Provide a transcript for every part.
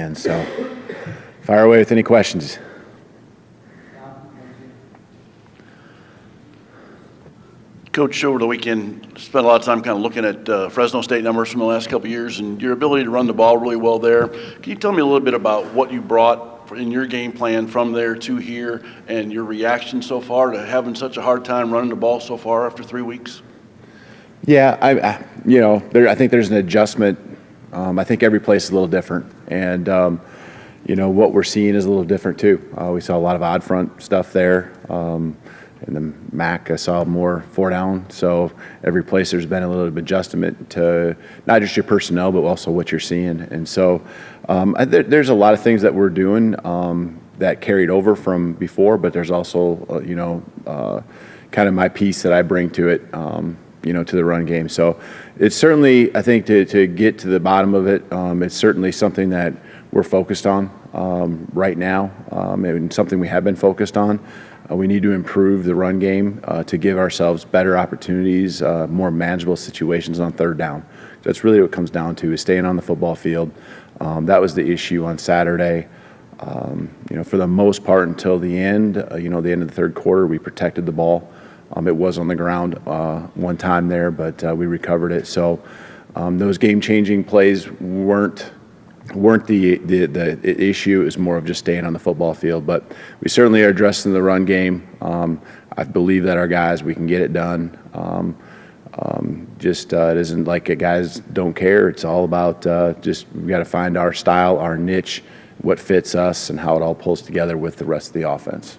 end. So fire away with any questions. Coach, over the weekend, spent a lot of time kind of looking at Fresno State numbers from the last couple of years and your ability to run the ball really well there. Can you tell me a little bit about what you brought in your game plan from there to here and your reaction so far to having such a hard time running the ball so far after 3 weeks? Yeah, I think there's an adjustment. I think every place is a little different, and what we're seeing is a little different too. We saw a lot of odd front stuff there. In the MAC, I saw more 4 down. So every place there's been a little bit of adjustment to not just your personnel, but also what you're seeing. And so there's a lot of things that we're doing that carried over from before, but there's also, kind of my piece that I bring to it, to the run game. So it's certainly, I think, to get to the bottom of it, it's certainly something that we're focused on right now, and something we have been focused on. We need to improve the run game to give ourselves better opportunities, more manageable situations on 3rd down. That's really what it comes down to, is staying on the football field. That was the issue on Saturday. For the most part until the end, the end of the 3rd quarter, we protected the ball. It was on the ground one time there, but we recovered it. So those game-changing plays weren't the issue. Is more of just staying on the football field. But we certainly are addressing the run game. I believe that our guys, we can get it done. It isn't like guys don't care. It's all about we've got to find our style, our niche, what fits us, and how it all pulls together with the rest of the offense.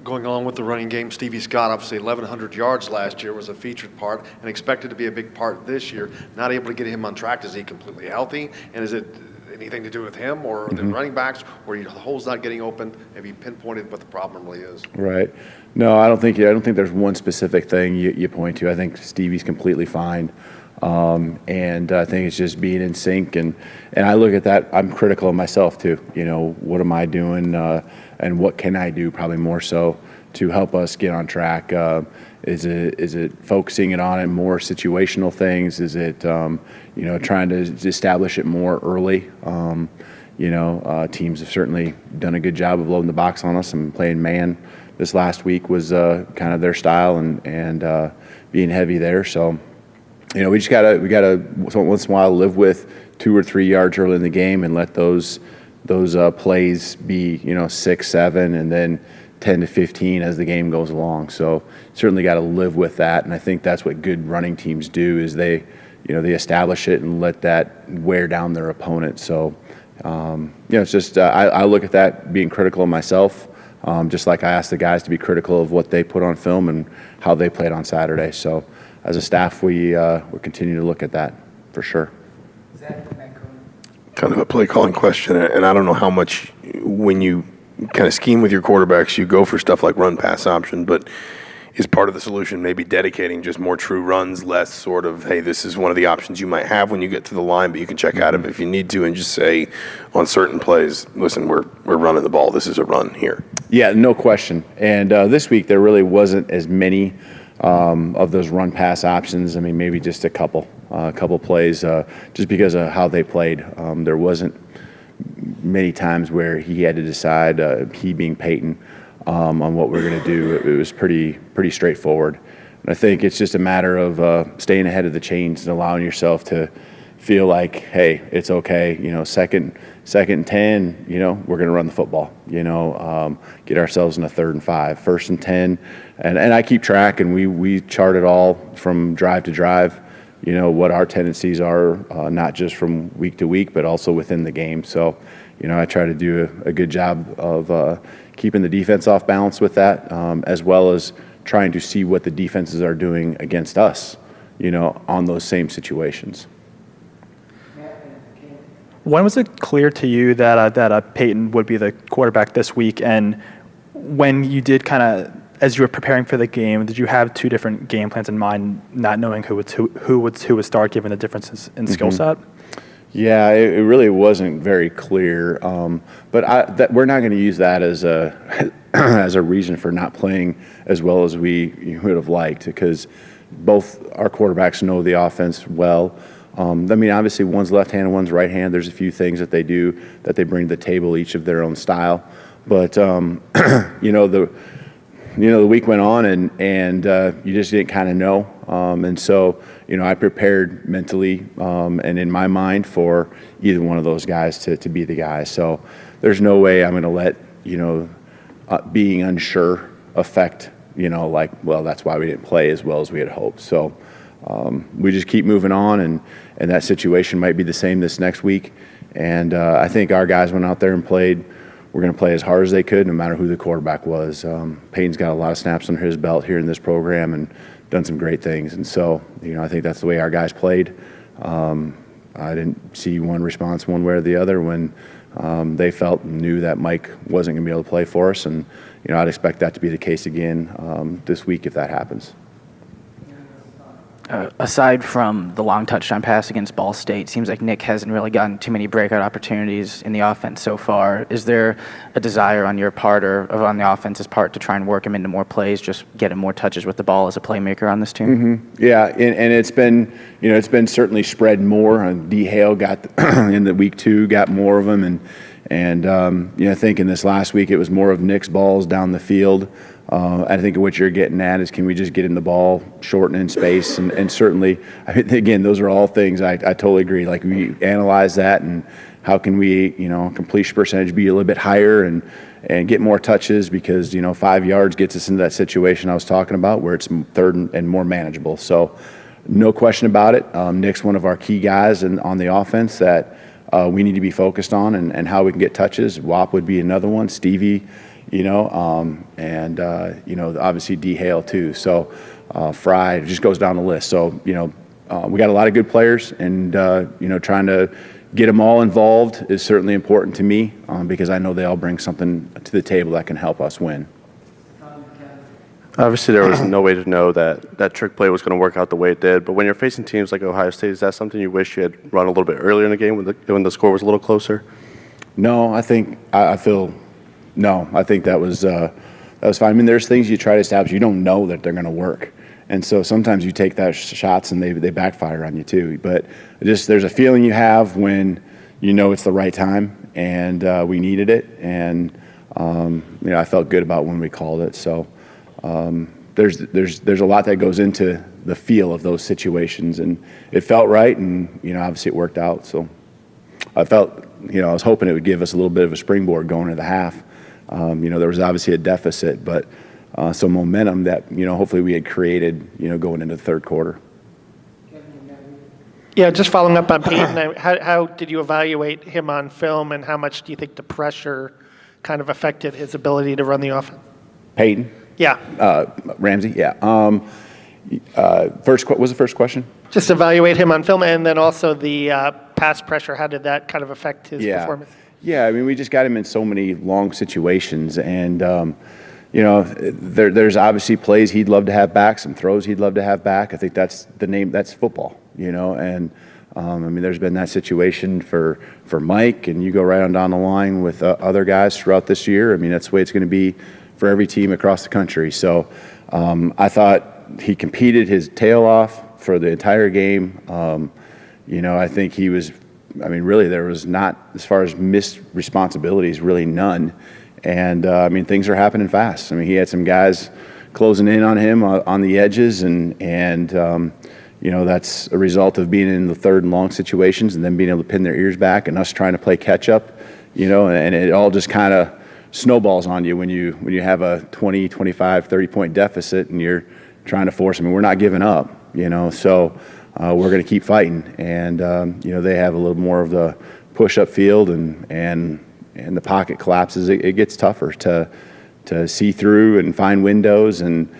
Going along with the running game, Stevie Scott, obviously 1,100 yards last year, was a featured part and expected to be a big part this year. Not able to get him on track. Is he completely healthy? And is it anything to do with him or the running backs, or the hole's not getting open? Have you pinpointed what the problem really is? Right. No, I don't think there's one specific thing you point to. I think Stevie's completely fine. And I think it's just being in sync. And I look at that, I'm critical of myself too. What am I doing? And what can I do, probably more so, to help us get on track? Is it focusing it on more situational things? Is it trying to establish it more early? Teams have certainly done a good job of loading the box on us and playing man. This last week was kind of their style and being heavy there. So we gotta once in a while live with 2 or 3 yards early in the game and let those plays be 6, 7, and then 10 to 15 as the game goes along. So certainly got to live with that, and I think that's what good running teams do, is they establish it and let that wear down their opponent. So it's just I look at that being critical of myself, just like I asked the guys to be critical of what they put on film and how they played on Saturday. So as a staff, we continue to look at that for sure. Kind of a play calling question, and I don't know how much when you kind of scheme with your quarterbacks, you go for stuff like run pass option, but is part of the solution maybe dedicating just more true runs, less sort of, hey, this is one of the options you might have when you get to the line, but you can check out of it if you need to, and just say on certain plays, listen, we're running the ball. This is a run here. Yeah, no question. And this week there really wasn't as many of those run pass options. I mean, maybe just a couple plays, just because of how they played. There wasn't many times where he had to decide, he being Peyton, on what we're going to do. It was pretty straightforward. And I think it's just a matter of staying ahead of the chains and allowing yourself to feel like, hey, it's okay. Second and 10, we're going to run the football. Get ourselves in a 3rd and 5, 1st and 10, and I keep track, and we chart it all from drive to drive. What our tendencies are, not just from week to week, but also within the game. So, I try to do a good job of keeping the defense off balance with that, as well as trying to see what the defenses are doing against us, on those same situations. When was it clear to you that Peyton would be the quarterback this week? And when you did as you were preparing for the game, did you have 2 different game plans in mind, not knowing who would start, given the differences in skill set? Yeah, it really wasn't very clear. But we're not going to use that as a reason for not playing as well as we would have liked, because both our quarterbacks know the offense well. I mean, obviously one's left-handed, one's right-handed. There's a few things that they do that they bring to the table, each of their own style. But the week went on, and you just didn't kind of know. And so, I prepared mentally and in my mind for either one of those guys to be the guy. So there's no way I'm going to let, being unsure affect, that's why we didn't play as well as we had hoped. So we just keep moving on, and that situation might be the same this next week. And I think our guys went out there and played. We're going to play as hard as they could, no matter who the quarterback was. Peyton's got a lot of snaps under his belt here in this program and done some great things. And so, I think that's the way our guys played. I didn't see one response one way or the other when they felt and knew that Mike wasn't going to be able to play for us. And, I'd expect that to be the case again this week if that happens. Aside from the long touchdown pass against Ball State, seems like Nick hasn't really gotten too many breakout opportunities in the offense so far. Is there a desire on your part or on the offense's part to try and work him into more plays, just get him more touches with the ball as a playmaker on this team? Mm-hmm. Yeah, and it's been, it's been certainly spread more. D. Hale got in the week 2, got more of them, and I think in this last week it was more of Nick's balls down the field. I think what you're getting at is, can we just get him the ball short and in space? And certainly, again, those are all things I totally agree. Like, we analyze that, and how can we, completion percentage be a little bit higher and get more touches, because, 5 yards gets us into that situation I was talking about where it's third and more manageable. So no question about it. Nick's one of our key guys on the offense that we need to be focused on, and how we can get touches. Wap would be another one. Stevie. Obviously D. Hale too. So Fry, it just goes down the list. So, we got a lot of good players, and, trying to get them all involved is certainly important to me, because I know they all bring something to the table that can help us win. Obviously, there was no way to know that trick play was going to work out the way it did. But when you're facing teams like Ohio State, is that something you wish you had run a little bit earlier in the game when the score was a little closer? No, I think I think that was fine. I mean, there's things you try to establish. You don't know that they're going to work. And so sometimes you take that shots and they backfire on you too. But there's a feeling you have when it's the right time, and we needed it. And, I felt good about when we called it. So there's a lot that goes into the feel of those situations. And it felt right, and, obviously it worked out. So I felt, I was hoping it would give us a little bit of a springboard going into the half. There was obviously a deficit, but some momentum that, hopefully we had created, going into the third quarter. Yeah, just following up on Peyton, how did you evaluate him on film, and how much do you think the pressure kind of affected his ability to run the offense? Peyton? Yeah. Ramsey? Yeah. What was the first question? Just evaluate him on film, and then also the pass pressure. How did that kind of affect his performance? Yeah, I mean, we just got him in so many long situations, and there's obviously plays he'd love to have back, some throws he'd love to have back. I think that's that's football, and there's been that situation for Mike, and you go right on down the line with other guys throughout this year. I mean, that's the way it's going to be for every team across the country. So I thought he competed his tail off for the entire game. I think he was. Really, there was not, as far as missed responsibilities, really none. And, things are happening fast. He had some guys closing in on him on the edges, and that's a result of being in the third and long situations and then being able to pin their ears back and us trying to play catch up, and it all just kind of snowballs on you when you have a 20, 25, 30-point deficit and you're trying to force them. We're not giving up, so we're going to keep fighting. And, they have a little more of the push-up field, and the pocket collapses. It gets tougher to see through and find windows and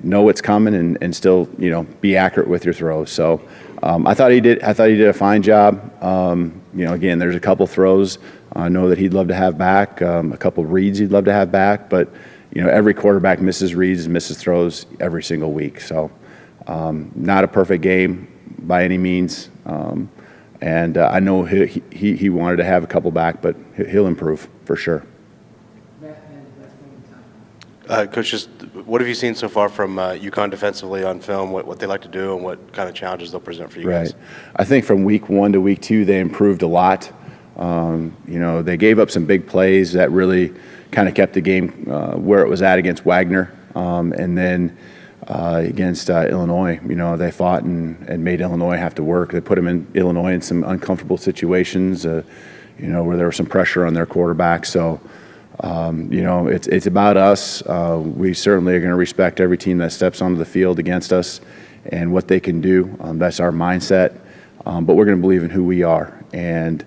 know what's coming and still, be accurate with your throws. So I thought he did a fine job. Again, there's a couple throws I know that he'd love to have back, a couple reads he'd love to have back, but every quarterback misses reads, misses throws every single week. So not a perfect game by any means, and I know he wanted to have a couple back, but he'll improve for sure. Coach, just what have you seen so far from UConn defensively on film, what they like to do, and what kind of challenges they'll present for you guys? Right. I think from week 1 to week 2, they improved a lot. They gave up some big plays that really kind of kept the game where it was at against Wagner. And then against Illinois, they fought and made Illinois have to work. They put them in Illinois in some uncomfortable situations, where there was some pressure on their quarterback. So, it's about us. We certainly are going to respect every team that steps onto the field against us and what they can do. That's our mindset. But we're going to believe in who we are. And,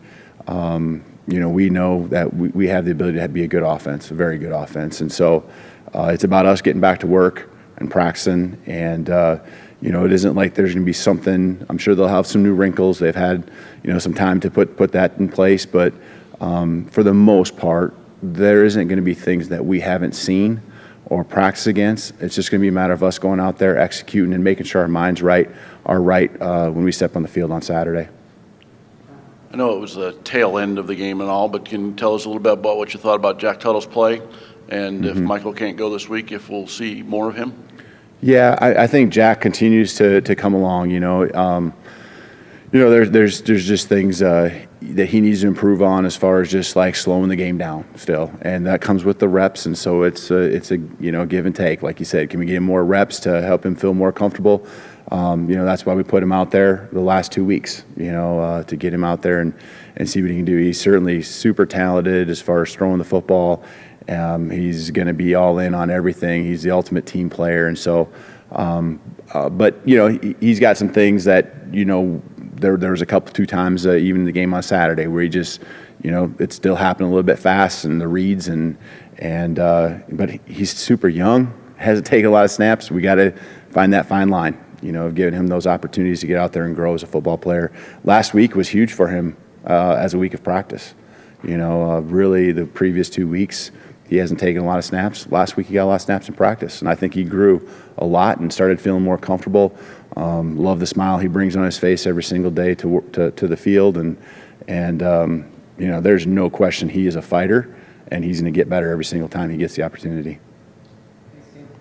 we know that we have the ability to be a good offense, a very good offense. And so it's about us getting back to work and practicing. And, it isn't like there's going to be something. I'm sure they'll have some new wrinkles. They've had, some time to put that in place. But for the most part, there isn't going to be things that we haven't seen or practice against. It's just going to be a matter of us going out there, executing, and making sure our minds are right when we step on the field on Saturday. I know it was the tail end of the game and all, but can you tell us a little bit about what you thought about Jack Tuttle's play? And if Michael can't go this week, if we'll see more of him? Yeah, I think Jack continues to come along. There's just things that he needs to improve on as far as just like slowing the game down still, and that comes with the reps. And so it's a give and take. Like you said, can we get him more reps to help him feel more comfortable? That's why we put him out there the last 2 weeks. To get him out there and see what he can do. He's certainly super talented as far as throwing the football. He's going to be all in on everything. He's the ultimate team player, and so. But he's got some things that there was a two times even in the game on Saturday where he just it still happened a little bit fast and the reads but he's super young, has to take a lot of snaps. We got to find that fine line, of giving him those opportunities to get out there and grow as a football player. Last week was huge for him as a week of practice. Really the previous 2 weeks. He hasn't taken a lot of snaps. Last week he got a lot of snaps in practice, and I think he grew a lot and started feeling more comfortable. Love the smile he brings on his face every single day to the field, and there's no question he is a fighter, and he's going to get better every single time he gets the opportunity.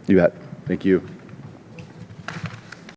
You bet. Thank you.